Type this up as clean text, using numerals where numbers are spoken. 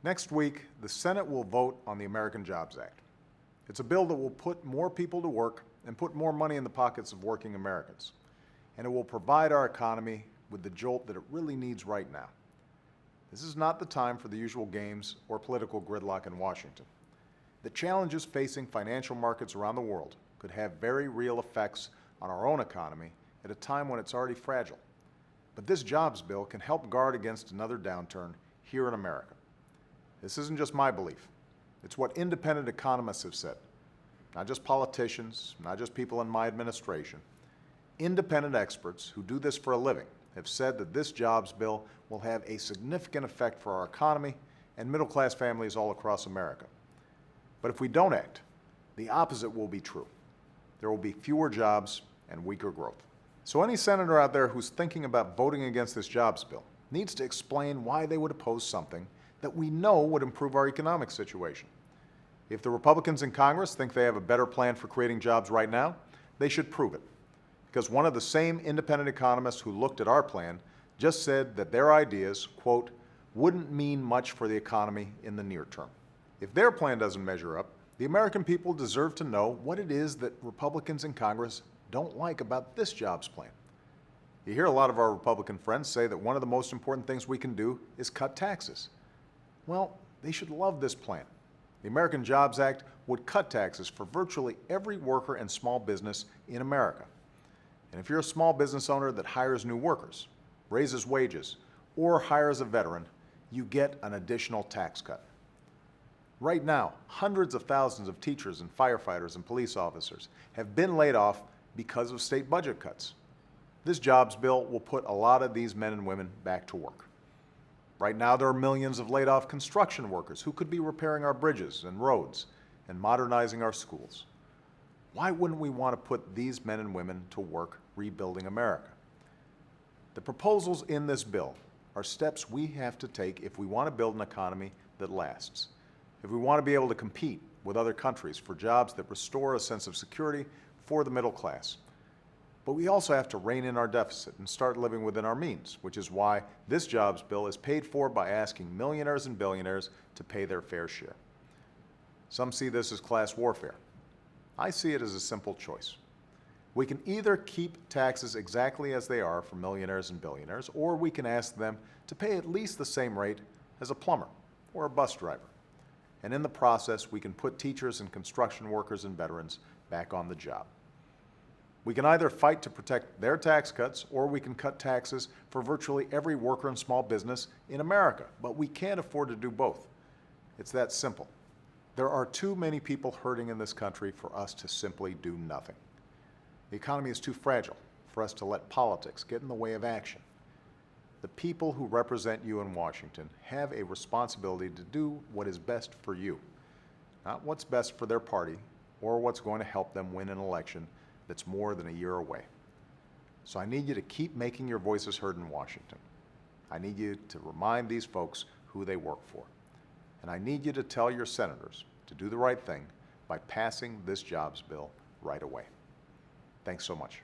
Next week, the Senate will vote on the American Jobs Act. It's a bill that will put more people to work and put more money in the pockets of working Americans. And it will provide our economy with the jolt that it really needs right now. This is not the time for the usual games or political gridlock in Washington. The challenges facing financial markets around the world could have very real effects on our own economy at a time when it's already fragile. But this jobs bill can help guard against another downturn here in America. This isn't just my belief. It's what independent economists have said. Not just politicians, not just people in my administration. Independent experts who do this for a living have said that this jobs bill will have a significant effect for our economy and middle-class families all across America. But if we don't act, the opposite will be true. There will be fewer jobs and weaker growth. So any senator out there who's thinking about voting against this jobs bill needs to explain why they would oppose something that we know would improve our economic situation. If the Republicans in Congress think they have a better plan for creating jobs right now, they should prove it. Because one of the same independent economists who looked at our plan just said that their ideas, quote, wouldn't mean much for the economy in the near term. If their plan doesn't measure up, the American people deserve to know what it is that Republicans in Congress don't like about this jobs plan. You hear a lot of our Republican friends say that one of the most important things we can do is cut taxes. Well, they should love this plan. The American Jobs Act would cut taxes for virtually every worker and small business in America. And if you're a small business owner that hires new workers, raises wages, or hires a veteran, you get an additional tax cut. Right now, hundreds of thousands of teachers and firefighters and police officers have been laid off because of state budget cuts. This jobs bill will put a lot of these men and women back to work. Right now, there are millions of laid-off construction workers who could be repairing our bridges and roads and modernizing our schools. Why wouldn't we want to put these men and women to work rebuilding America? The proposals in this bill are steps we have to take if we want to build an economy that lasts, if we want to be able to compete with other countries for jobs that restore a sense of security for the middle class. But we also have to rein in our deficit and start living within our means, which is why this jobs bill is paid for by asking millionaires and billionaires to pay their fair share. Some see this as class warfare. I see it as a simple choice. We can either keep taxes exactly as they are for millionaires and billionaires, or we can ask them to pay at least the same rate as a plumber or a bus driver. And in the process, we can put teachers and construction workers and veterans back on the job. We can either fight to protect their tax cuts, or we can cut taxes for virtually every worker and small business in America, but we can't afford to do both. It's that simple. There are too many people hurting in this country for us to simply do nothing. The economy is too fragile for us to let politics get in the way of action. The people who represent you in Washington have a responsibility to do what is best for you, not what's best for their party or what's going to help them win an election that's more than a year away. So I need you to keep making your voices heard in Washington. I need you to remind these folks who they work for. And I need you to tell your senators to do the right thing by passing this jobs bill right away. Thanks so much.